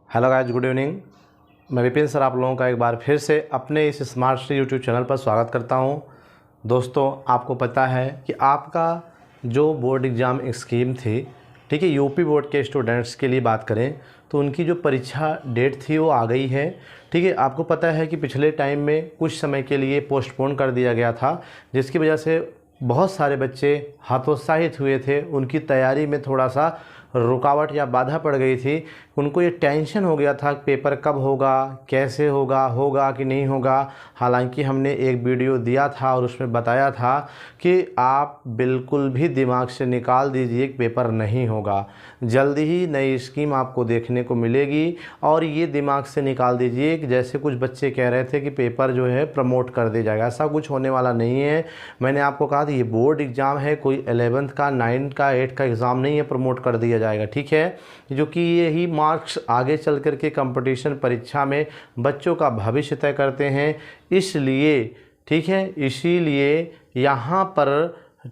Hello guys, good evening. मैं Vipin sir आप लोगों का एक बार फिर से अपने इस स्मार्ट स्टडी यूट्यूब चैनल पर स्वागत करता हूं। दोस्तों, आपको पता है कि आपका जो बोर्ड एग्ज़ाम स्कीम थी, ठीक है, यूपी बोर्ड के स्टूडेंट्स के लिए बात करें तो उनकी जो परीक्षा डेट थी वो आ गई है। ठीक है, आपको पता है कि पिछले टाइम में कुछ समय के लिए पोस्टपोन कर दिया गया था, जिसकी वजह से बहुत सारे बच्चे हतोत्साहित हुए थे। उनकी तैयारी में थोड़ा सा रुकावट या बाधा पड़ गई थी। उनको ये टेंशन हो गया था पेपर कब होगा, कैसे होगा, होगा कि नहीं होगा। हालांकि हमने एक वीडियो दिया था और उसमें बताया था कि आप बिल्कुल भी दिमाग से निकाल दीजिए कि पेपर नहीं होगा। जल्दी ही नई स्कीम आपको देखने को मिलेगी और ये दिमाग से निकाल दीजिए कि जैसे कुछ बच्चे कह रहे थे कि पेपर जो है प्रमोट कर दिया जाएगा, ऐसा कुछ होने वाला नहीं है। मैंने आपको कहा था ये बोर्ड एग्ज़ाम है, कोई 11th का, 9th का, 8th का एग्ज़ाम नहीं है प्रमोट कर दिया जाएगा। ठीक है, जो कि यही मार्क्स आगे चल कर के कंपटीशन परीक्षा में बच्चों का भविष्य तय करते हैं। इसलिए ठीक है, इसीलिए यहाँ पर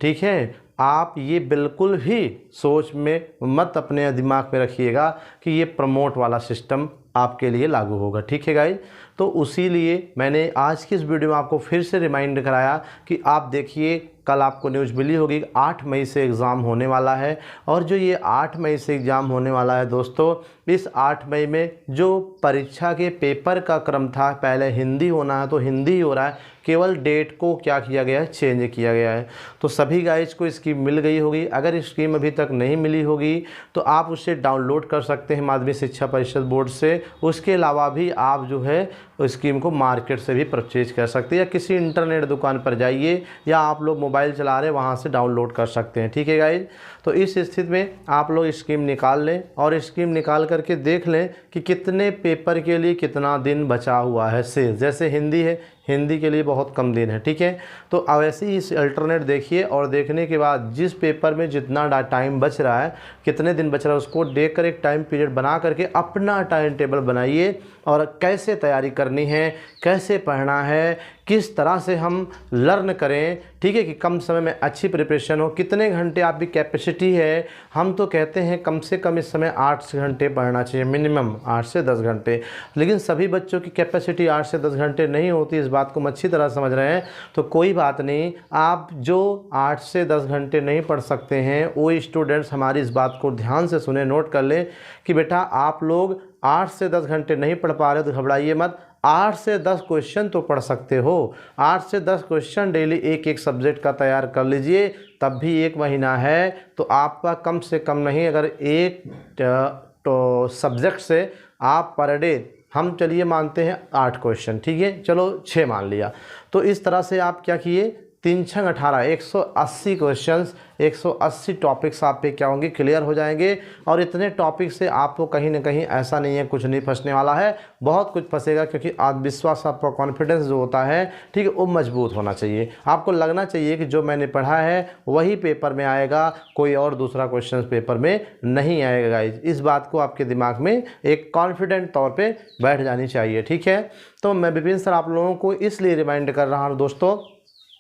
ठीक है, आप ये बिल्कुल भी सोच में मत अपने दिमाग में रखिएगा कि ये प्रमोट वाला सिस्टम आपके लिए लागू होगा। ठीक है गाइज, तो उसी लिए मैंने आज की इस वीडियो में आपको फिर से रिमाइंड कराया कि आप देखिए, कल आपको न्यूज़ मिली होगी 8 मई से एग्ज़ाम होने वाला है। और जो ये 8 मई से एग्ज़ाम होने वाला है दोस्तों, इस 8 मई में जो परीक्षा के पेपर का क्रम था, पहले हिंदी होना है तो हिंदी ही हो रहा है, केवल डेट को क्या किया गया है, चेंज किया गया है। तो सभी गाइज को स्कीम मिल गई होगी। अगर स्कीम अभी तक नहीं मिली होगी तो आप उसे डाउनलोड कर सकते हैं माध्यमिक शिक्षा परिषद बोर्ड से। उसके अलावा भी आप जो है स्कीम को मार्केट से भी परचेज कर सकते हैं या किसी इंटरनेट दुकान पर जाइए या आप लोग मोबाइल चला रहे वहाँ से डाउनलोड कर सकते हैं। ठीक है गाइज, तो इस स्थिति में आप लोग स्कीम निकाल लें और स्कीम निकाल करके देख लें कि कितने पेपर के लिए कितना दिन बचा हुआ है शेष। जैसे हिंदी है, हिंदी के लिए बहुत कम दिन है। ठीक है, तो वैसे ही इस अल्टरनेट देखिए और देखने के बाद जिस पेपर में जितना टाइम बच रहा है, कितने दिन बच रहा है, उसको देख कर एक टाइम पीरियड बना करके अपना टाइम टेबल बनाइए और कैसे तैयारी करनी है, कैसे पढ़ना है, किस तरह से हम लर्न करें। ठीक है, कि कम समय में अच्छी प्रिपरेशन हो। कितने घंटे आपकी कैपेसिटी है, हम तो कहते हैं कम से कम इस समय 8 घंटे पढ़ना चाहिए, मिनिमम 8 से 10 घंटे। लेकिन सभी बच्चों की कैपेसिटी 8 से 10 घंटे नहीं होती, इस बात को हम अच्छी तरह समझ रहे हैं। तो कोई बात नहीं, आप जो 8 से 10 घंटे नहीं पढ़ सकते हैं वो स्टूडेंट्स हमारी इस बात को ध्यान से सुने, नोट कर लें कि बेटा आप लोग 8 से 10 घंटे नहीं पढ़ पा रहे तो घबराइए मत। 8 से 10 क्वेश्चन तो पढ़ सकते हो। 8 से 10 क्वेश्चन डेली एक एक सब्जेक्ट का तैयार कर लीजिए। तब भी 1 महीना है तो आपका कम से कम नहीं, अगर एक तो सब्जेक्ट से आप पर डे, हम चलिए मानते हैं 8 क्वेश्चन, ठीक है, चलो 6 मान लिया, तो इस तरह से आप क्या किए, 3 छंग 18, 180 क्वेश्चंस, 180 टॉपिक्स आप पे क्या होंगे, क्लियर हो जाएंगे। और इतने टॉपिक से आपको कहीं ना कहीं ऐसा नहीं है कुछ नहीं फंसने वाला है, बहुत कुछ फंसेगा, क्योंकि आत्मविश्वास, आपका कॉन्फिडेंस जो होता है, ठीक है, वो मजबूत होना चाहिए। आपको लगना चाहिए कि जो मैंने पढ़ा है वही पेपर में आएगा, कोई और दूसरा क्वेश्चन पेपर में नहीं आएगा गाइज। इस बात को आपके दिमाग में एक कॉन्फिडेंट तौर पर बैठ जानी चाहिए। ठीक है, तो मैं विपिन सर आप लोगों को इसलिए रिमाइंड कर रहा हूँ दोस्तों,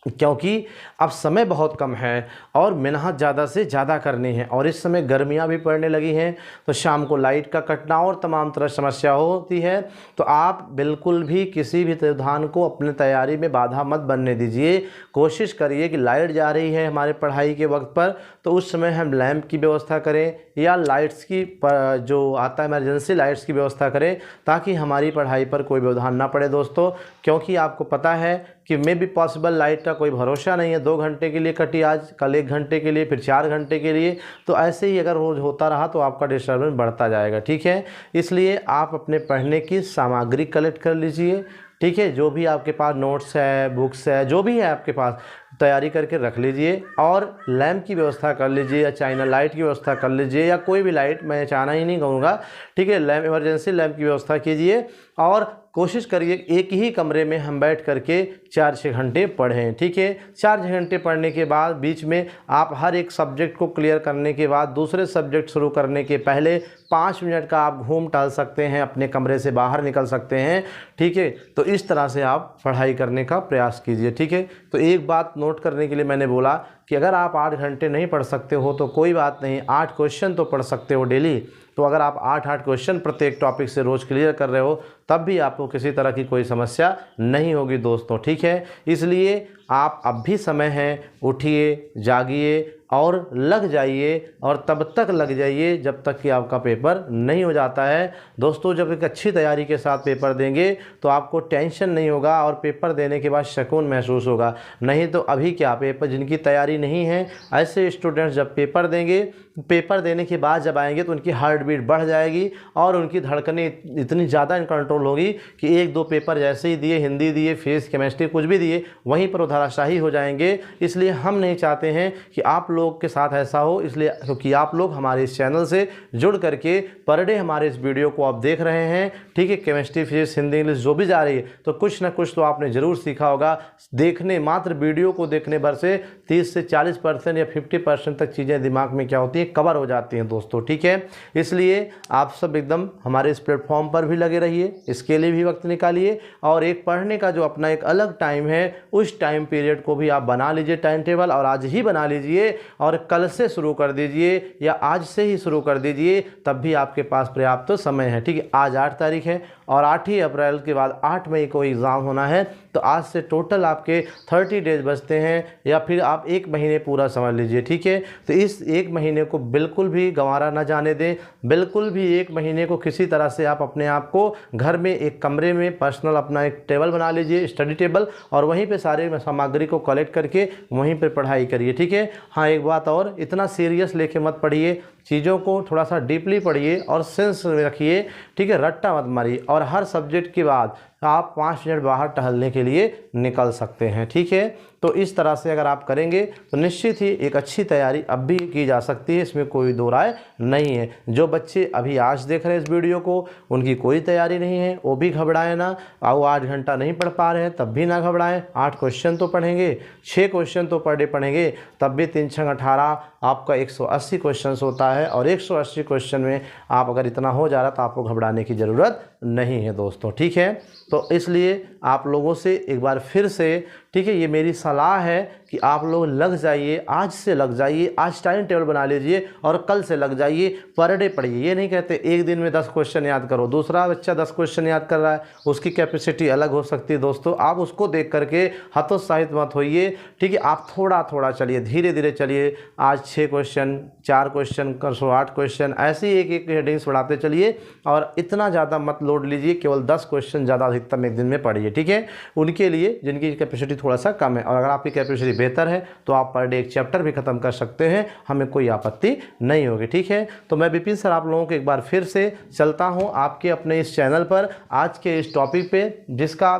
क्योंकि अब समय बहुत कम है और मेहनत ज़्यादा से ज़्यादा करनी है और इस समय गर्मियाँ भी पड़ने लगी हैं, तो शाम को लाइट का कटना और तमाम तरह समस्या होती है। तो आप बिल्कुल भी किसी भी व्यवधान को अपने तैयारी में बाधा मत बनने दीजिए। कोशिश करिए कि लाइट जा रही है हमारे पढ़ाई के वक्त पर, तो उस समय हम लैंप की व्यवस्था करें या लाइट्स की जो आता है इमरजेंसी लाइट्स की व्यवस्था करें, ताकि हमारी पढ़ाई पर कोई व्यवधान ना पड़े दोस्तों। क्योंकि आपको पता है कि मे भी पॉसिबल, लाइट का कोई भरोसा नहीं है, 2 घंटे के लिए कटी आज, कल 1 घंटे के लिए, फिर 4 घंटे के लिए, तो ऐसे ही अगर रोज़ होता रहा तो आपका डिस्टर्बेंस बढ़ता जाएगा। ठीक है, इसलिए आप अपने पढ़ने की सामग्री कलेक्ट कर लीजिए। ठीक है, जो भी आपके पास नोट्स है, बुक्स है, जो भी है आपके पास, तैयारी करके रख लीजिए और लैंप की व्यवस्था कर लीजिए या चाइना लाइट की व्यवस्था कर लीजिए या कोई भी लाइट, मैं चाहना ही नहीं कहूँगा, ठीक है, लैंप, इमरजेंसी लैंप की व्यवस्था कीजिए और कोशिश करिए एक ही कमरे में हम बैठ करके 4-6 घंटे पढ़ें। ठीक है, 4-6 घंटे पढ़ने के बाद बीच में आप हर एक सब्जेक्ट को क्लियर करने के बाद दूसरे सब्जेक्ट शुरू करने के पहले 5 मिनट का आप घूम टहल सकते हैं, अपने कमरे से बाहर निकल सकते हैं। ठीक है, तो इस तरह से आप पढ़ाई करने का प्रयास कीजिए। ठीक है, तो एक बात नोट करने के लिए मैंने बोला कि अगर आप 8 घंटे नहीं पढ़ सकते हो तो कोई बात नहीं, 8 क्वेश्चन तो पढ़ सकते हो डेली। तो अगर आप 8 क्वेश्चन प्रत्येक टॉपिक से रोज़ क्लियर कर रहे हो तब भी आपको किसी तरह की कोई समस्या नहीं होगी दोस्तों, ठीक है। इसलिए आप अब भी समय है, उठिए, जागिए और लग जाइए, और तब तक लग जाइए जब तक कि आपका पेपर नहीं हो जाता है। दोस्तों जब एक अच्छी तैयारी के साथ पेपर देंगे तो आपको टेंशन नहीं होगा और पेपर देने के बाद सुकून महसूस होगा। नहीं तो अभी क्या, पेपर जिनकी तैयारी नहीं है ऐसे स्टूडेंट्स जब पेपर देंगे, पेपर देने के बाद जब आएंगे तो उनकी हार्ट बीट बढ़ जाएगी और उनकी धड़कनें इतनी ज़्यादा इनकंट्रोल होगी कि 1-2 पेपर जैसे ही दिए, हिंदी दिए, फिजिक्स, केमिस्ट्री कुछ भी दिए, वहीं पर धराशायी हो जाएंगे। इसलिए हम नहीं चाहते हैं कि आप लोग के साथ ऐसा हो, इसलिए क्योंकि आप लोग हमारे इस चैनल से जुड़ करके पर डे हमारे इस वीडियो को आप देख रहे हैं, ठीक है। केमिस्ट्री, फिजिक्स, हिंदी, इंग्लिश जो भी जा रही है तो कुछ ना कुछ तो आपने ज़रूर सीखा होगा। देखने मात्र वीडियो को देखने भर से 30 से 40% या 50% तक चीज़ें दिमाग में क्या होती है, कवर हो जाती हैं दोस्तों, ठीक है। इसलिए आप सब एकदम हमारे इस प्लेटफॉर्म पर भी लगे रहिए, इसके लिए भी वक्त निकालिए, और एक पढ़ने का जो अपना एक अलग टाइम है उस टाइम पीरियड को भी आप बना लीजिए टाइम टेबल, और आज ही बना लीजिए और कल से शुरू कर दीजिए या आज से ही शुरू कर दीजिए, तब भी आपके पास पर्याप्त समय है, ठीक है। आज 8 तारीख है और 8 ही अप्रैल के बाद 8 मई को एग्ज़ाम होना है, तो आज से टोटल आपके 30 डेज बचते हैं, या फिर आप 1 महीने पूरा समझ लीजिए, ठीक है। तो इस 1 महीने को बिल्कुल भी गंवारा ना जाने दें, बिल्कुल भी 1 महीने को किसी तरह से आप अपने आप को घर में एक कमरे में पर्सनल अपना एक टेबल बना लीजिए, स्टडी टेबल, और वहीं पे सारे सामग्री को कलेक्ट करके वहीं पे पढ़ाई करिए, ठीक है। हाँ, एक बात और, इतना सीरियस लेके मत पढ़िए, चीज़ों को थोड़ा सा डीपली पढ़िए और सेंस रखिए, ठीक है। रट्टा मत मारिए, और हर सब्जेक्ट के बाद आप 5 मिनट बाहर टहलने के लिए निकल सकते हैं, ठीक है। तो इस तरह से अगर आप करेंगे तो निश्चित ही एक अच्छी तैयारी अब भी की जा सकती है, इसमें कोई दो राय नहीं है। जो बच्चे अभी आज देख रहे हैं इस वीडियो को, उनकी कोई तैयारी नहीं है, वो भी घबराएं ना। वो 8 घंटा नहीं पढ़ पा रहे हैं तब भी ना घबराएं, 8 क्वेश्चन तो पढ़ेंगे, 6 क्वेश्चन तो पर डे पढ़ेंगे, तब भी 3 6 18 आपका 180 क्वेश्चन होता है, और 180 क्वेश्चन में आप अगर इतना हो जा रहा तो आपको घबराने की ज़रूरत नहीं है दोस्तों, ठीक है। तो इसलिए आप लोगों से एक बार फिर से, ठीक है, ये मेरी सलाह है कि आप लोग लग जाइए, आज से लग जाइए, आज टाइम टेबल बना लीजिए और कल से लग जाइए, पर डे पढ़िए। ये नहीं कहते एक दिन में 10 क्वेश्चन याद करो, दूसरा बच्चा 10 क्वेश्चन याद कर रहा है, उसकी कैपेसिटी अलग हो सकती है दोस्तों, आप उसको देख करके हतोत्साहित मत होइए, ठीक है। आप थोड़ा थोड़ा चलिए, धीरे धीरे चलिए, आज 6 क्वेश्चन, 4 क्वेश्चन, कर सो 8 क्वेश्चन, ऐसे ही एक हेडिंग्स बढ़ाते चलिए, और इतना ज़्यादा मत लोड लीजिए, केवल 10 क्वेश्चन ज़्यादा अधिकतम एक दिन में पढ़िए, ठीक है। उनके लिए जिनकी कैपेसिटी थोड़ा सा कम है, और अगर आपकी कैपेसिटी बेहतर है तो आप पर डे एक चैप्टर भी खत्म कर सकते हैं, हमें कोई आपत्ति नहीं होगी, ठीक है। तो मैं विपिन सर आप लोगों को एक बार फिर से चलता हूं आपके अपने इस चैनल पर आज के इस टॉपिक पे, जिसका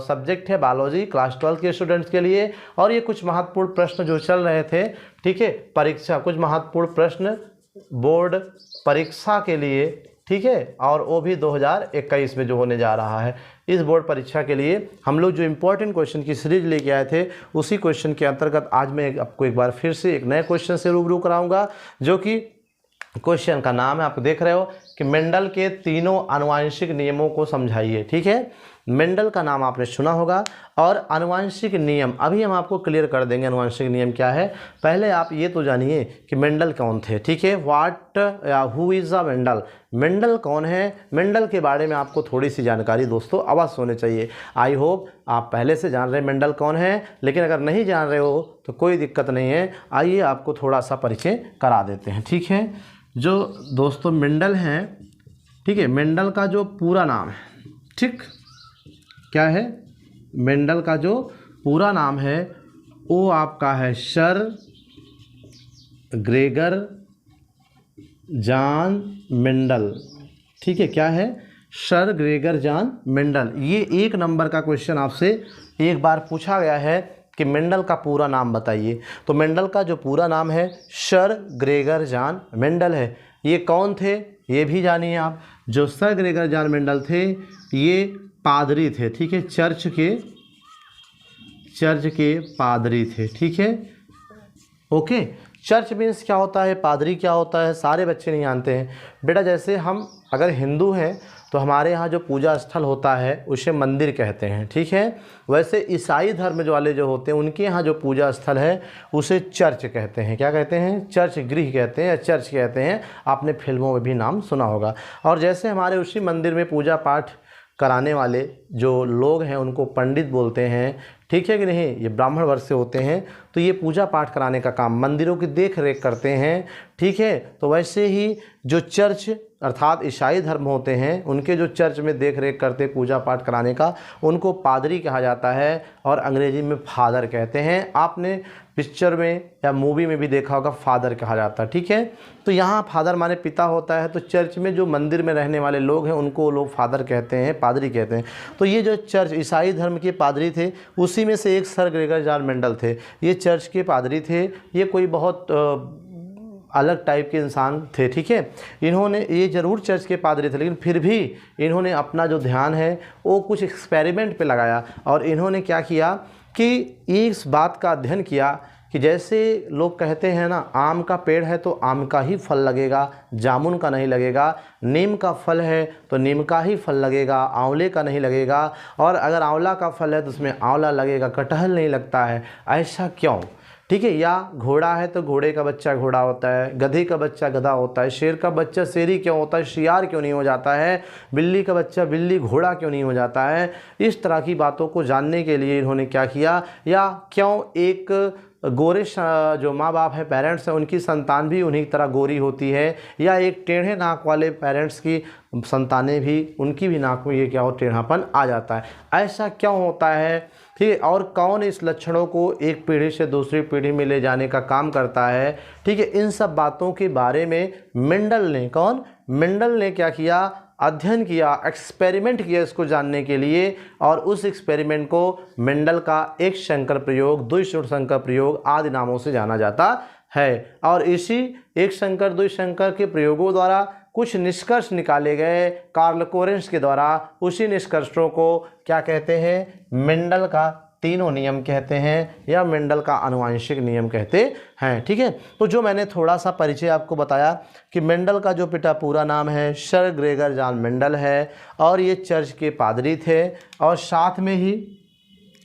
सब्जेक्ट है बायोलॉजी, क्लास 12 के स्टूडेंट्स के लिए। और ये कुछ महत्वपूर्ण प्रश्न जो चल रहे थे, ठीक है, परीक्षा, कुछ महत्वपूर्ण प्रश्न बोर्ड परीक्षा के लिए, ठीक है, और वो भी 2021 में जो होने जा रहा है, इस बोर्ड परीक्षा के लिए हम लोग जो इम्पोर्टेंट क्वेश्चन की सीरीज लेके आए थे, उसी क्वेश्चन के अंतर्गत आज मैं आपको एक बार फिर से एक नए क्वेश्चन से रूबरू कराऊंगा, जो कि क्वेश्चन का नाम है, आप देख रहे हो कि मेंडल के तीनों आनुवांशिक नियमों को समझाइए, ठीक है। मेंडल का नाम आपने सुना होगा, और आनुवांशिक नियम अभी हम आपको क्लियर कर देंगे, आनुवांशिक नियम क्या है। पहले आप ये तो जानिए कि मेंडल कौन थे, ठीक है। व्हाट या who is a Mendel, Mendel कौन है, मेंडल के बारे में आपको थोड़ी सी जानकारी दोस्तों अवश्य होनी चाहिए। आई होप आप पहले से जान रहे हैं मेंडल कौन है, लेकिन अगर नहीं जान रहे हो तो कोई दिक्कत नहीं है, आइए आपको थोड़ा सा परिचय करा देते हैं, ठीक है। जो दोस्तों मेंडल हैं, ठीक है, मेंडल का जो पूरा नाम है, ठीक, क्या है, मेंडल का जो पूरा नाम है वो आपका है सर ग्रेगर जॉन मेंडल, ठीक है। क्या है, सर ग्रेगर जॉन मेंडल। ये 1 नंबर का क्वेश्चन आपसे एक बार पूछा गया है कि मेंडल का पूरा नाम बताइए, तो मेंडल का जो पूरा नाम है सर ग्रेगर जॉन मेंडल है। ये कौन थे ये भी जानिए आप। जो सर ग्रेगर जॉन मेंडल थे ये पादरी थे, ठीक है, चर्च के पादरी थे, ठीक है, ओके। चर्च मीन्स क्या होता है, पादरी क्या होता है, सारे बच्चे नहीं जानते हैं बेटा। जैसे हम अगर हिंदू हैं तो हमारे यहाँ जो पूजा स्थल होता है उसे मंदिर कहते हैं, ठीक है। वैसे ईसाई धर्म वाले जो होते हैं उनके यहाँ जो पूजा स्थल है उसे चर्च कहते हैं। क्या कहते हैं? चर्च गृह कहते हैं या चर्च कहते हैं। आपने फिल्मों में भी नाम सुना होगा। और जैसे हमारे उसी मंदिर में पूजा पाठ कराने वाले जो लोग हैं उनको पंडित बोलते हैं, ठीक है कि नहीं, ये ब्राह्मण वर्ग से होते हैं, तो ये पूजा पाठ कराने का काम, मंदिरों की देख रेख करते हैं, ठीक है। तो वैसे ही जो चर्च अर्थात ईसाई धर्म होते हैं उनके जो चर्च में देख रेख करते पूजा पाठ कराने का, उनको पादरी कहा जाता है और अंग्रेजी में फादर कहते हैं। आपने पिक्चर में या मूवी में भी देखा होगा फादर कहा जाता है, ठीक है। तो यहाँ फादर माने पिता होता है, तो चर्च में जो मंदिर में रहने वाले लोग हैं उनको लोग फादर कहते हैं, पादरी कहते हैं। तो ये जो चर्च ईसाई धर्म के पादरी थे उसी में से एक सर ग्रेगर जॉन मेंडल थे। ये चर्च के पादरी थे। ये कोई बहुत अलग टाइप के इंसान थे, ठीक है। इन्होंने, ये ज़रूर चर्च के पादरी थे, लेकिन फिर भी इन्होंने अपना जो ध्यान है वो कुछ एक्सपेरिमेंट पे लगाया। और इन्होंने क्या किया कि इस बात का अध्ययन किया कि जैसे लोग कहते हैं ना, आम का पेड़ है तो आम का ही फल लगेगा, जामुन का नहीं लगेगा। नीम का फल है तो नीम का ही फल लगेगा, आंवले का नहीं लगेगा। और अगर आंवला का फल है तो उसमें आंवला लगेगा, कटहल नहीं लगता है। ऐसा क्यों? ठीक है। या घोड़ा है तो घोड़े का बच्चा घोड़ा होता है, गधे का बच्चा गधा होता है, शेर का बच्चा शेरी क्यों होता है, शियार क्यों नहीं हो जाता है, बिल्ली का बच्चा बिल्ली घोड़ा क्यों नहीं हो जाता है। इस तरह की बातों को जानने के लिए इन्होंने क्या किया, या क्यों एक गोरे जो माँ बाप है, पेरेंट्स हैं, उनकी संतान भी उन्हीं की तरह गोरी होती है, या एक टेढ़े नाक वाले पेरेंट्स की संतानें भी, उनकी भी नाक में ये क्या हो, टेढ़ापन आ जाता है। ऐसा क्यों होता है, ठीक है। और कौन इस लक्षणों को एक पीढ़ी से दूसरी पीढ़ी में ले जाने का काम करता है, ठीक है। इन सब बातों के बारे में मेंडल ने, कौन, मेंडल ने क्या किया, अध्ययन किया, एक्सपेरिमेंट किया इसको जानने के लिए। और उस एक्सपेरिमेंट को मेंडल का एक शंकर प्रयोग, द्विशंकर शंकर प्रयोग आदि नामों से जाना जाता है। और इसी एक शंकर द्विशंकर के प्रयोगों द्वारा कुछ निष्कर्ष निकाले गए कार्ल कोरेंस के द्वारा। उसी निष्कर्षों को क्या कहते हैं, मेंडल का तीनों नियम कहते हैं, या मेंडल का आनुवंशिक नियम कहते हैं, ठीक है। तो जो मैंने थोड़ा सा परिचय आपको बताया कि मेंडल का जो पिता पूरा नाम है सर ग्रेगर जॉन मेंडल है, और ये चर्च के पादरी थे। और साथ में ही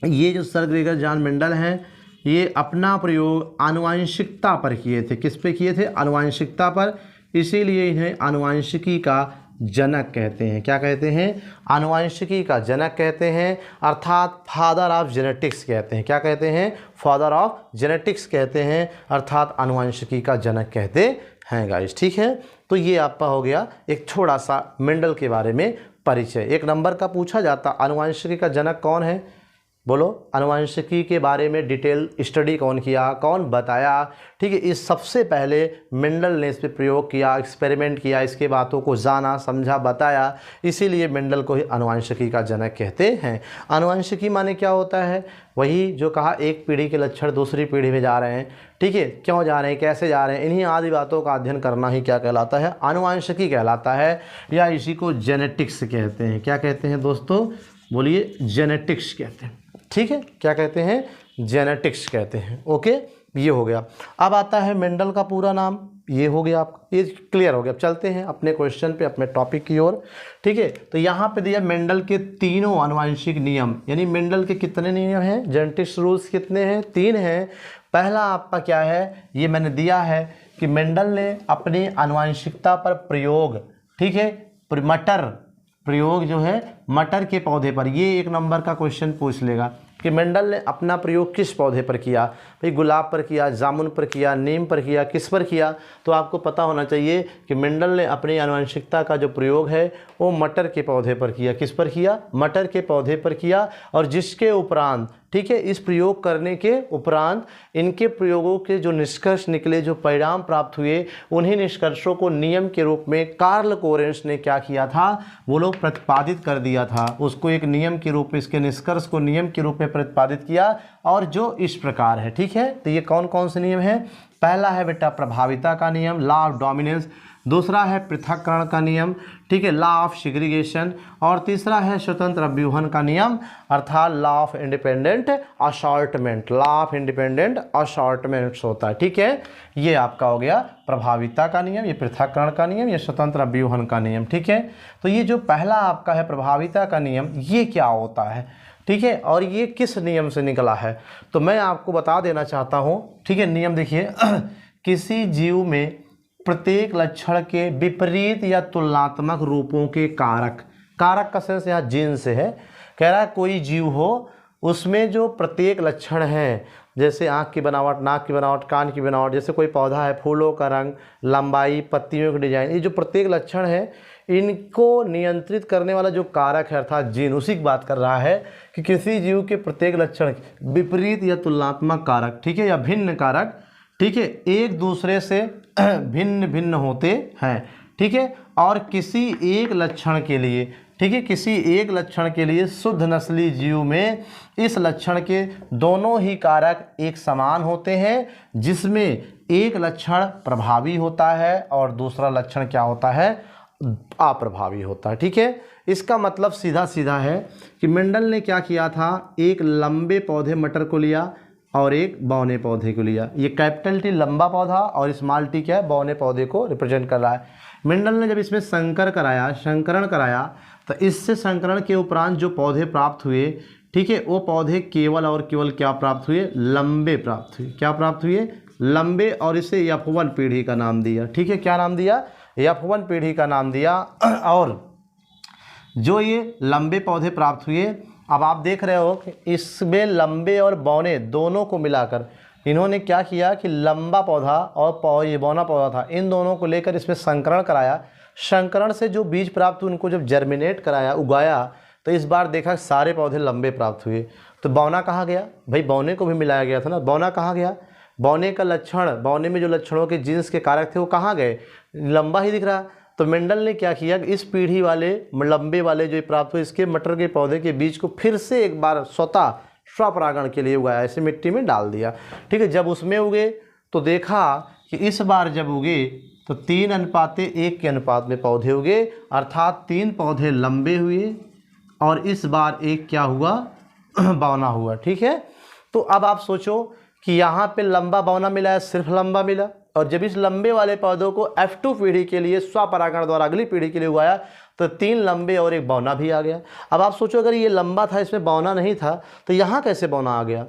ये जो सर ग्रेगर जॉन मेंडल हैं, ये अपना प्रयोग आनुवंशिकता पर किए थे। किस पे किए थे, आनुवंशिकता पर। इसीलिए इन्हें आनुवंशिकी का जनक कहते हैं। क्या कहते हैं, आनुवंशिकी का जनक कहते हैं, अर्थात फादर ऑफ जेनेटिक्स कहते हैं। क्या कहते हैं, फादर ऑफ जेनेटिक्स कहते हैं, अर्थात आनुवंशिकी का जनक कहते हैं गाइस, ठीक है। तो ये आपका हो गया एक थोड़ा सा मेंडल के बारे में परिचय। एक नंबर का पूछा जाता, आनुवंशिकी का जनक कौन है, बोलो। आनुवंशिकी के बारे में डिटेल स्टडी कौन किया, कौन बताया, ठीक है। इस सबसे पहले मेंडल ने इस पर प्रयोग किया, एक्सपेरिमेंट किया, इसके बातों को जाना, समझा, बताया। इसीलिए मेंडल को ही आनुवंशिकी का जनक कहते हैं। आनुवंशिकी माने क्या होता है, वही जो कहा, एक पीढ़ी के लक्षण दूसरी पीढ़ी में जा रहे हैं, ठीक है। क्यों जा रहे हैं, कैसे जा रहे हैं, इन्हीं आदि बातों का अध्ययन करना ही क्या कहलाता है, आनुवंशिकी कहलाता है, या इसी को जेनेटिक्स कहते हैं। क्या कहते हैं दोस्तों, बोलिए, जेनेटिक्स कहते हैं, ठीक है। क्या कहते हैं, जेनेटिक्स कहते हैं। ओके, ये हो गया। अब आता है मेंडल का पूरा नाम, ये हो गया आपका, ये क्लियर हो गया। अब चलते हैं अपने क्वेश्चन पे, अपने टॉपिक की ओर, ठीक है। तो यहाँ पे दिया मेंडल के तीनों आनुवंशिक नियम, यानी मेंडल के कितने नियम हैं, जेनेटिक्स रूल्स कितने हैं, 3 हैं। पहला आपका क्या है, ये मैंने दिया है कि मेंडल ने अपनी आनुवंशिकता पर प्रयोग, ठीक है, मटर प्रयोग जो है मटर के पौधे पर, ये 1 नंबर का क्वेश्चन पूछ लेगा कि मेंडल ने अपना प्रयोग किस पौधे पर किया, भाई गुलाब पर किया, जामुन पर किया, नीम पर किया, किस पर किया। तो आपको पता होना चाहिए कि मेंडल ने अपनी आनुवंशिकता का जो प्रयोग है वो मटर के पौधे पर किया। किस पर किया, मटर के पौधे पर किया। और जिसके उपरांत, ठीक है, इस प्रयोग करने के उपरांत इनके प्रयोगों के जो निष्कर्ष निकले, जो परिणाम प्राप्त हुए, उन्हीं निष्कर्षों को नियम के रूप में कार्ल कोरेंस ने क्या किया था, वो लोग प्रतिपादित कर दिया था। उसको एक नियम के रूप में, इसके निष्कर्ष को नियम के रूप में प्रतिपादित किया, और जो इस प्रकार है, ठीक है। तो ये कौन कौन से नियम हैं, पहला है बेटा प्रभाविता का नियम, लॉ ऑफ डोमिनेंस। दूसरा है पृथक्करण का नियम, ठीक है, लॉ ऑफ सेग्रीगेशन, और तीसरा है स्वतंत्र अभ्यूहन का नियम अर्थात law of independent assortment, law of independent assortments होता है, ठीक है। ये आपका हो गया प्रभाविता का नियम, ये पृथक्करण का नियम, ये स्वतंत्र अभ्यूहन का नियम, ठीक है। तो ये जो पहला आपका है प्रभाविता का नियम, ये क्या होता है, ठीक है, और ये किस नियम से निकला है, तो मैं आपको बता देना चाहता हूँ, ठीक है। नियम देखिए किसी जीव में प्रत्येक लक्षण के विपरीत या तुलनात्मक रूपों के कारक, कारक का सेंस यहाँ जीन से है, कह रहा है कोई जीव हो उसमें जो प्रत्येक लक्षण है, जैसे आँख की बनावट, नाक की बनावट, कान की बनावट, जैसे कोई पौधा है, फूलों का रंग, लंबाई, पत्तियों की डिजाइन, ये जो प्रत्येक लक्षण है इनको नियंत्रित करने वाला जो कारक है अर्थात जीन, उसी की बात कर रहा है कि किसी जीव के प्रत्येक लक्षण विपरीत या तुलनात्मक कारक, ठीक है, या भिन्न कारक, ठीक है, एक दूसरे से भिन्न भिन्न होते हैं, ठीक है, और किसी एक लक्षण के लिए, ठीक है, किसी एक लक्षण के लिए शुद्ध नस्ली जीव में इस लक्षण के दोनों ही कारक एक समान होते हैं, जिसमें एक लक्षण प्रभावी होता है और दूसरा लक्षण क्या होता है, अप्रभावी होता है, ठीक है। इसका मतलब सीधा सीधा है कि मेंडल ने क्या किया था, एक लंबे पौधे मटर को लिया और एक बौने पौधे को लिया। ये कैपिटल टी लंबा पौधा और स्मॉल टी क्या है, बौने पौधे को रिप्रेजेंट कर रहा है। मेंडल ने जब इसमें संकरण कराया तो इससे संकरण के उपरांत जो पौधे प्राप्त हुए, ठीक है, वो पौधे केवल और केवल क्या प्राप्त हुए, लंबे प्राप्त हुए, क्या प्राप्त हुए, लंबे, और इसे F1 पीढ़ी का नाम दिया, ठीक है, क्या नाम दिया, F1 पीढ़ी का नाम दिया। और जो ये लंबे पौधे प्राप्त हुए, अब आप देख रहे हो कि इसमें लंबे और बौने दोनों को मिलाकर इन्होंने क्या किया कि लंबा पौधा और ये बौना पौधा था, इन दोनों को लेकर इसमें संकरण कराया। संकरण से जो बीज प्राप्त हुए उनको जब जर्मिनेट कराया, उगाया, तो इस बार देखा सारे पौधे लंबे प्राप्त हुए। तो बौना कहाँ गया, भाई बौने को भी मिलाया गया था ना, बौना कहाँ गया, बौने का लक्षण, बौने में जो लक्षणों के जीन्स के कारक थे वो कहाँ गए, लंबा ही दिख रहा। तो मेंडल ने क्या किया कि इस पीढ़ी वाले लंबे वाले जो प्राप्त हुए इसके मटर के पौधे के बीज को फिर से एक बार स्वतः स्वपरागण के लिए उगाया, ऐसे मिट्टी में डाल दिया, ठीक है। जब उसमें उगे तो देखा कि इस बार जब उगे तो 3:1 के अनुपात में पौधे उगे, अर्थात 3 पौधे लंबे हुए और इस बार एक क्या हुआ, बौना हुआ, ठीक है। तो अब आप सोचो कि यहाँ पे लंबा बौना मिला है, सिर्फ लंबा मिला, और जब इस लंबे वाले पौधों को F2 पीढ़ी के लिए स्वपरागण द्वारा अगली पीढ़ी के लिए उगाया तो 3 लंबे और एक बौना भी आ गया। अब आप सोचो अगर ये लंबा था, इसमें बौना नहीं था, तो यहाँ कैसे बौना आ गया,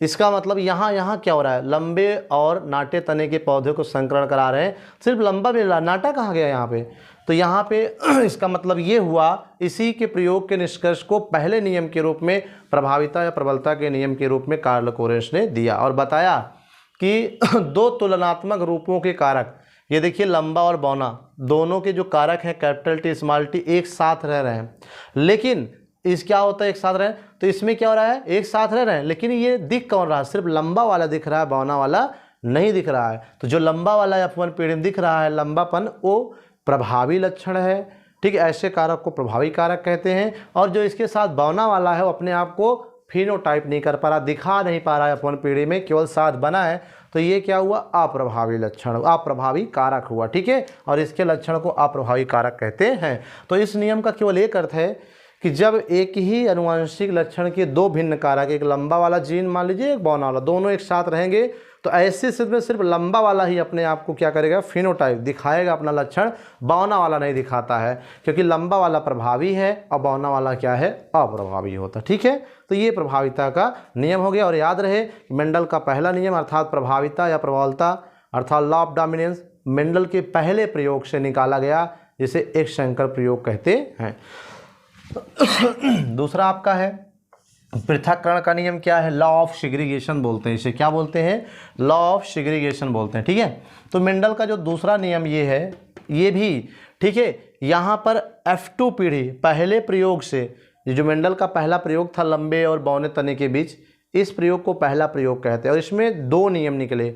इसका मतलब यहाँ क्या हो रहा है, लंबे और नाटे तने के पौधे को संकरण करा रहे हैं, सिर्फ लंबा मिला, नाटा कहाँ गया यहाँ पे। तो यहाँ पे इसका मतलब ये हुआ, इसी के प्रयोग के निष्कर्ष को पहले नियम के रूप में प्रभाविता या प्रबलता के नियम के रूप में कार्ल कोरेंस ने दिया और बताया कि 2 तुलनात्मक रूपों के कारक, ये देखिए लंबा और बौना दोनों के जो कारक हैं कैपिटल टी स्मॉल टी एक साथ रह रहे हैं, लेकिन इस क्या होता है एक साथ रहे, तो इसमें क्या हो रहा है, एक साथ रह रहे हैं, लेकिन ये दिख कौन रहा है, सिर्फ लंबा वाला दिख रहा है, बौना वाला नहीं दिख रहा है। तो जो लंबा वाला F1 पीढ़ी में दिख रहा है लंबापन, वो प्रभावी लक्षण है, ठीक है, ऐसे कारक को प्रभावी कारक कहते हैं। और जो इसके साथ बौना वाला है वो अपने आप को फिनोटाइप नहीं कर पा रहा, दिखा नहीं पा रहा है F1 पीढ़ी में, केवल साथ बना है, तो ये क्या हुआ, अप्रभावी लक्षण, अप्रभावी कारक हुआ, ठीक है, और इसके लक्षण को अप्रभावी कारक कहते हैं। तो इस नियम का केवल एक अर्थ है कि जब एक ही अनुवांशिक लक्षण के 2 भिन्न कारक, एक लंबा वाला जीन मान लीजिए, एक बौना वाला, दोनों एक साथ रहेंगे, तो ऐसे स्थिति में सिर्फ लंबा वाला ही अपने आप को क्या करेगा, फिनोटाइप दिखाएगा अपना लक्षण, बौना वाला नहीं दिखाता है, क्योंकि लंबा वाला प्रभावी है और बौना वाला क्या है, अप्रभावी होता, ठीक है। तो ये प्रभाविता का नियम हो गया। और याद रहे मेंडल का पहला नियम अर्थात प्रभाविता या प्रबलता अर्थात लॉ ऑफ डोमिनेंस मेंडल के पहले प्रयोग से निकाला गया, जिसे एक शंकर प्रयोग कहते हैं। दूसरा आपका है पृथक्करण का नियम, क्या है, लॉ ऑफ सेग्रीगेशन बोलते हैं इसे, क्या बोलते हैं, लॉ ऑफ सेग्रीगेशन बोलते हैं, ठीक है। तो मेंडल का जो दूसरा नियम ये है, ये भी ठीक है, यहाँ पर F2 पीढ़ी पहले प्रयोग से, जो मेंडल का पहला प्रयोग था लंबे और बौने तने के बीच, इस प्रयोग को पहला प्रयोग कहते हैं। और इसमें 2 नियम निकले,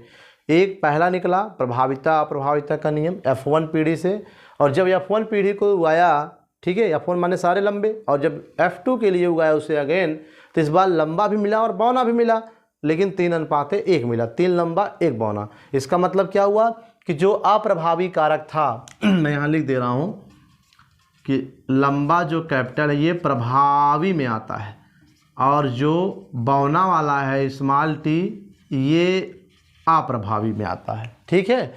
एक पहला निकला प्रभाविता अप्रभाविता का नियम F1 पीढ़ी से, और जब F1 पीढ़ी को उगाया, ठीक है, F1 माने सारे लंबे, और जब F2 के लिए उगाया उसे अगेन, तो इस बार लंबा भी मिला और बौना भी मिला, लेकिन 3:1 मिला, 3 लंबा 1 बौना। इसका मतलब क्या हुआ कि जो अप्रभावी कारक था मैं यहाँ लिख दे रहा हूँ कि लंबा जो कैपिटल है ये प्रभावी में आता है और जो बौना वाला है स्मॉल टी ये अप्रभावी में आता है। ठीक है,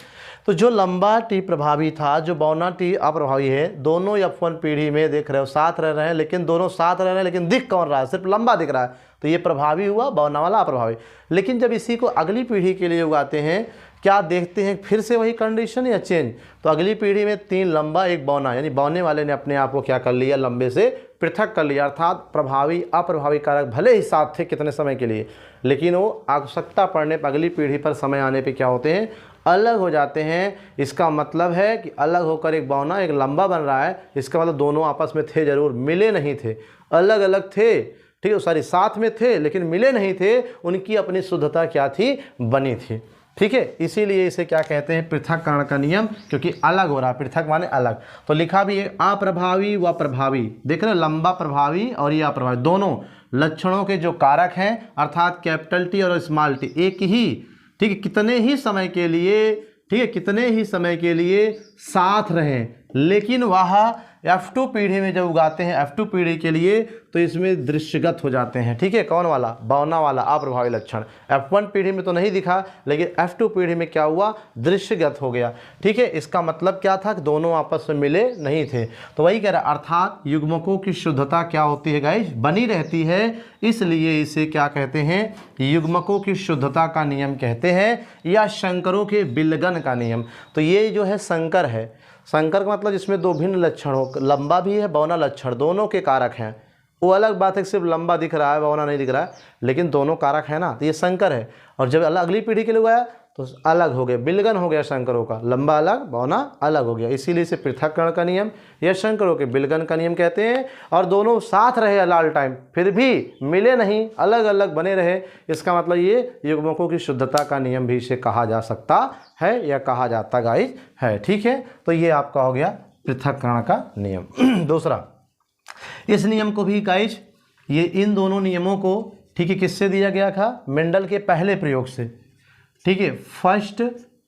तो जो लंबा टी प्रभावी था, जो बौना टी अप्रभावी है, दोनों F1 पीढ़ी में देख रहे हो साथ रह रहे हैं, लेकिन दोनों साथ रह रहे हैं लेकिन दिख कौन रहा है, सिर्फ लंबा दिख रहा है, तो ये प्रभावी हुआ, बौना वाला अप्रभावी। लेकिन जब इसी को अगली पीढ़ी के लिए उगाते हैं, क्या देखते हैं फिर से वही कंडीशन या चेंज, तो अगली पीढ़ी में 3 लंबा 1 बौना, यानी बौने वाले ने अपने आप को क्या कर लिया, लंबे से पृथक कर लिया। अर्थात प्रभावी अप्रभावी कारक भले ही साथ थे कितने समय के लिए, लेकिन वो आवश्यकता पड़ने पर अगली पीढ़ी पर समय आने पर क्या होते हैं, अलग हो जाते हैं। इसका मतलब है कि अलग होकर एक बौना एक लंबा बन रहा है, इसका मतलब दोनों आपस में थे जरूर, मिले नहीं थे, अलग अलग थे। ठीक है, सॉरी साथ में थे लेकिन मिले नहीं थे, उनकी अपनी शुद्धता क्या थी, बनी थी। ठीक है, इसीलिए इसे क्या कहते हैं, पृथक्करण का नियम, क्योंकि अलग हो रहा है, पृथक माने अलग। तो लिखा भी है अप्रभावी व प्रभावी, देख रहे लंबा प्रभावी और ये अप्रभावी, दोनों लक्षणों के जो कारक हैं अर्थात कैपिटल टी और स्मॉल टी एक ही, ठीक है, कितने ही समय के लिए, ठीक है, कितने ही समय के लिए साथ रहें, लेकिन वह F2 पीढ़ी में जब उगाते हैं F2 पीढ़ी के लिए तो इसमें दृश्यगत हो जाते हैं। ठीक है, कौन वाला, बौना वाला अप्रभावी लक्षण। F1 पीढ़ी में तो नहीं दिखा, लेकिन F2 पीढ़ी में क्या हुआ, दृश्यगत हो गया। ठीक है, इसका मतलब क्या था कि दोनों आपस में मिले नहीं थे। तो वही कह रहा, अर्थात युग्मकों की शुद्धता क्या होती है गाइस, बनी रहती है, इसलिए इसे क्या कहते हैं, युग्मकों की शुद्धता का नियम कहते हैं, या शंकरों के विलगन का नियम। तो ये जो है संकर है, संकर का मतलब जिसमें 2 भिन्न लक्षण हो, लंबा भी है बौना लक्षण, दोनों के कारक हैं। वो अलग बात है सिर्फ लंबा दिख रहा है बौना नहीं दिख रहा है, लेकिन दोनों कारक है ना, तो ये संकर है। और जब अगली पीढ़ी के लिए आया तो अलग हो गया, विलगन हो गया शंकरों का, लंबा अलग बौना अलग हो गया, इसीलिए इसे पृथक्करण का नियम या शंकरों के विलगन का नियम कहते हैं। और दोनों साथ रहे लाल टाइम, फिर भी मिले नहीं, अलग अलग बने रहे, इसका मतलब ये युग्मकों की शुद्धता का नियम भी इसे कहा जा सकता है या कहा जाता गाइस है। ठीक है, तो ये आपका हो गया पृथक्करण का नियम। दूसरा, इस नियम को भी गाइस, ये इन दोनों नियमों को, ठीक है, किससे दिया गया था, मेंडल के पहले प्रयोग से। ठीक है, फर्स्ट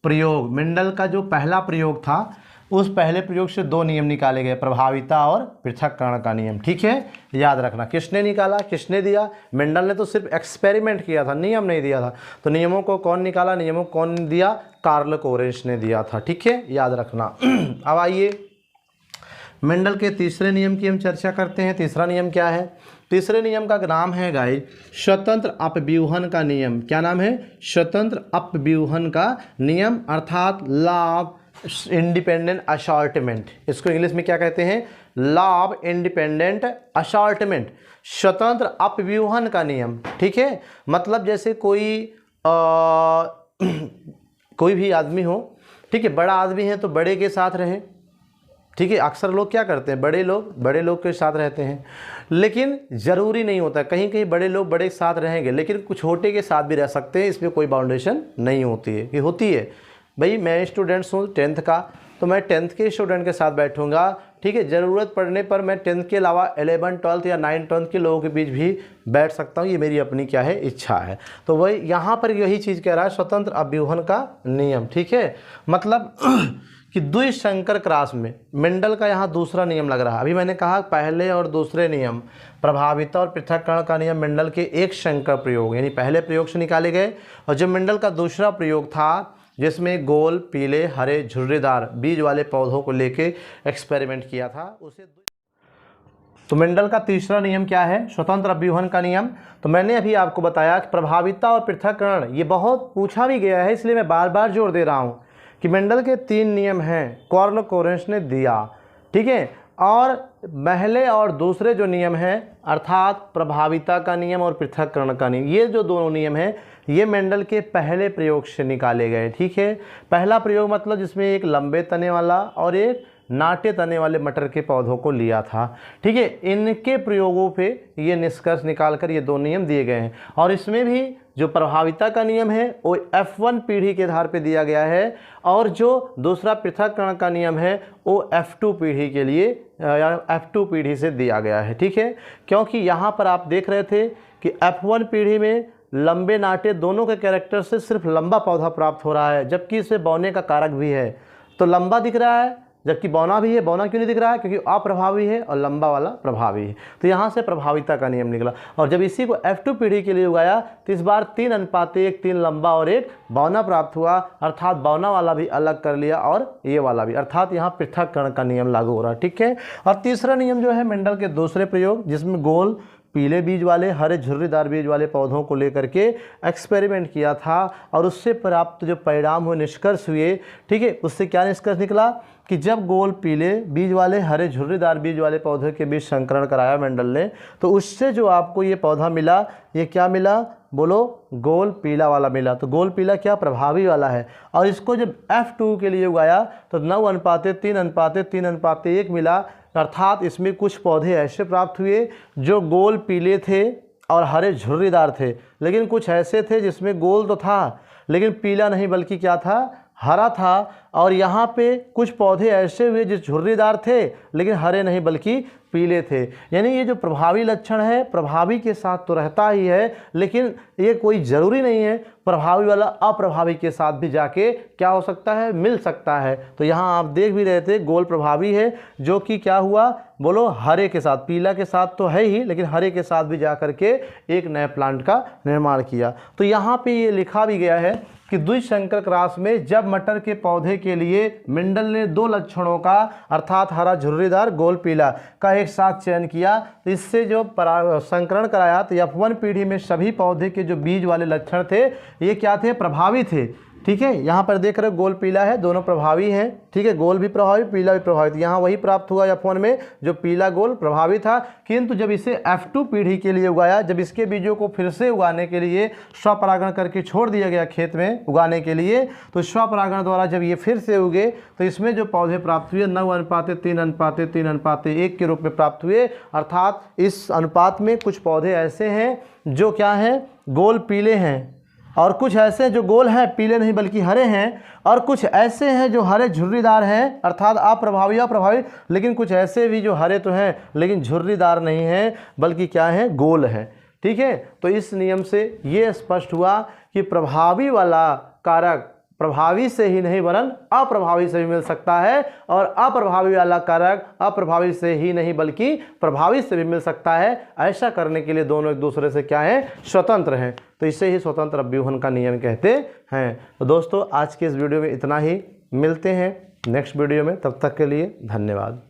प्रयोग, मेंडल का जो पहला प्रयोग था उस पहले प्रयोग से 2 नियम निकाले गए, प्रभाविता और पृथक्करण का नियम। ठीक है, याद रखना, किसने निकाला, किसने दिया, मेंडल ने तो सिर्फ एक्सपेरिमेंट किया था, नियम नहीं दिया था। तो नियमों को कौन निकाला, नियमों को कौन दिया, कार्ल कोरेंश ने दिया था। ठीक है, याद रखना। अब आइए मेंडल के तीसरे नियम की हम चर्चा करते हैं। तीसरा नियम क्या है, तीसरे नियम का नाम है गाइस स्वतंत्र अपव्यूहन का नियम। क्या नाम है, स्वतंत्र अपव्यूहन का नियम, अर्थात लॉ ऑफ इंडिपेंडेंट असॉर्टमेंट। इसको इंग्लिश में क्या कहते हैं, लॉ ऑफ इंडिपेंडेंट असॉर्टमेंट, स्वतंत्र अपव्यूहन का नियम। ठीक है, मतलब जैसे कोई भी आदमी हो, ठीक है, बड़ा आदमी है तो बड़े के साथ रहे। ठीक है, अक्सर लोग क्या करते हैं, बड़े लोग के साथ रहते हैं, लेकिन ज़रूरी नहीं होता, कहीं कहीं बड़े लोग बड़े के साथ रहेंगे लेकिन कुछ छोटे के साथ भी रह सकते हैं, इसमें कोई बाउंडेशन नहीं होती है। ये होती है भाई, मैं स्टूडेंट्स हूँ 10th का, तो मैं 10th के स्टूडेंट के साथ बैठूंगा। ठीक है, ज़रूरत पड़ने पर मैं 10th के अलावा 11, 12 या 9, 10 के लोगों के बीच भी बैठ सकता हूँ, ये मेरी अपनी क्या है, इच्छा है। तो वही यहाँ पर यही चीज़ कह रहा है, स्वतंत्र अपव्यूहन का नियम। ठीक है, मतलब कि द्विसंकर क्रॉस में मेंडल का यहाँ दूसरा नियम लग रहा है। अभी मैंने कहा पहले और दूसरे नियम, प्रभाविता और पृथक्करण का नियम मेंडल के एक संकर प्रयोग, यानी पहले प्रयोग से निकाले गए, और जो मेंडल का दूसरा प्रयोग था जिसमें गोल पीले हरे झुर्रीदार बीज वाले पौधों को लेके एक्सपेरिमेंट किया था, उसे। तो मेंडल का तीसरा नियम क्या है, स्वतंत्र अपव्यूहन का नियम। तो मैंने अभी आपको बताया कि प्रभाविता और पृथक्करण ये बहुत पूछा भी गया है, इसलिए मैं बार बार जोर दे रहा हूँ कि मेंडल के 3 नियम हैं, कार्ल कोरेंश ने दिया। ठीक है, और पहले और दूसरे जो नियम हैं अर्थात प्रभाविता का नियम और पृथक्करण का नियम, ये जो दोनों नियम हैं ये मेंडल के पहले प्रयोग से निकाले गए। ठीक है, पहला प्रयोग मतलब जिसमें एक लंबे तने वाला और एक नाटे तने वाले मटर के पौधों को लिया था। ठीक है, इनके प्रयोगों पे ये निष्कर्ष निकालकर ये 2 नियम दिए गए हैं, और इसमें भी जो प्रभाविता का नियम है वो F1 पीढ़ी के आधार पे दिया गया है, और जो दूसरा पृथक्करण का नियम है वो F2 पीढ़ी के लिए या F2 पीढ़ी से दिया गया है। ठीक है, क्योंकि यहाँ पर आप देख रहे थे कि F1 पीढ़ी में लंबे नाटे दोनों के कैरेक्टर से सिर्फ लंबा पौधा प्राप्त हो रहा है, जबकि इसमें बौने का कारक भी है। तो लंबा दिख रहा है जबकि बौना भी है। बौना क्यों नहीं दिख रहा है? क्योंकि अप्रभावी है और लंबा वाला प्रभावी है। तो यहाँ से प्रभाविता का नियम निकला। और जब इसी को F2 पीढ़ी के लिए उगाया तो इस बार 3:1, 3 लंबा और 1 बौना प्राप्त हुआ, अर्थात बौना वाला भी अलग कर लिया और ये वाला भी, अर्थात यहाँ पृथक्करण का नियम लागू हो रहा है। ठीक है। और तीसरा नियम जो है मेंडल के दूसरे प्रयोग, जिसमें गोल पीले बीज वाले हरे झुर्रीदार बीज वाले पौधों को लेकर के एक्सपेरिमेंट किया था और उससे प्राप्त जो परिणाम हुए, निष्कर्ष हुए, ठीक है, उससे क्या निष्कर्ष निकला कि जब गोल पीले बीज वाले हरे झुर्रीदार बीज वाले पौधे के बीच संकरण कराया मेंडल ने, तो उससे जो आपको ये पौधा मिला, ये क्या मिला? बोलो, गोल पीला वाला मिला। तो गोल पीला क्या? प्रभावी वाला है। और इसको जब F2 के लिए उगाया तो 9:3:3:1 मिला, अर्थात इसमें कुछ पौधे ऐसे प्राप्त हुए जो गोल पीले थे और हरे झुर्रीदार थे, लेकिन कुछ ऐसे थे जिसमें गोल तो था लेकिन पीला नहीं बल्कि क्या था? हरा था। और यहाँ पे कुछ पौधे ऐसे हुए जो झुर्रीदार थे लेकिन हरे नहीं बल्कि पीले थे। यानी ये जो प्रभावी लक्षण है, प्रभावी के साथ तो रहता ही है, लेकिन ये कोई ज़रूरी नहीं है प्रभावी वाला अप्रभावी के साथ भी जाके क्या हो सकता है? मिल सकता है। तो यहाँ आप देख भी रहे थे गोल प्रभावी है जो कि क्या हुआ? बोलो, हरे के साथ, पीला के साथ तो है ही लेकिन हरे के साथ भी जा करके एक नए प्लांट का निर्माण किया। तो यहाँ पे ये लिखा भी गया है कि द्विसंकर क्रॉस में जब मटर के पौधे के लिए मेंडल ने 2 लक्षणों का, अर्थात हरा झुर्रीदार गोल पीला का एक साथ चयन किया, तो इससे जो संकरण कराया तो F1 पीढ़ी में सभी पौधे के जो बीज वाले लक्षण थे ये क्या थे? प्रभावी थे। ठीक है। यहाँ पर देख रहे हो गोल पीला है, दोनों प्रभावी हैं। ठीक है, गोल भी प्रभावी पीला भी प्रभावी। तो यहाँ वही प्राप्त हुआ F1 में जो पीला गोल प्रभावी था। किंतु जब इसे F2 पीढ़ी के लिए उगाया, जब इसके बीजों को फिर से उगाने के लिए स्वपरागण करके छोड़ दिया गया खेत में उगाने के लिए, तो स्वपरागण द्वारा जब ये फिर से उगे तो इसमें जो पौधे प्राप्त हुए 9:3:3:1 के रूप में प्राप्त हुए। अर्थात इस अनुपात में कुछ पौधे ऐसे हैं जो क्या हैं? गोल पीले हैं, और कुछ ऐसे जो गोल हैं पीले नहीं बल्कि हरे हैं, और कुछ ऐसे हैं जो हरे झुर्रीदार हैं, अर्थात अप्रभावी, लेकिन कुछ ऐसे भी जो हरे तो हैं लेकिन झुर्रीदार नहीं हैं बल्कि क्या हैं? गोल हैं। ठीक है। तो इस नियम से ये स्पष्ट हुआ कि प्रभावी वाला कारक प्रभावी से ही नहीं वरन अप्रभावी से भी मिल सकता है, और अप्रभावी वाला कारक अप्रभावी से ही नहीं बल्कि प्रभावी से भी मिल सकता है। ऐसा करने के लिए दोनों एक दूसरे से क्या है? स्वतंत्र हैं। तो इसे ही स्वतंत्र अभ्यूहन का नियम कहते हैं। तो दोस्तों, आज के इस वीडियो में इतना ही। मिलते हैं नेक्स्ट वीडियो में, तब तक के लिए धन्यवाद।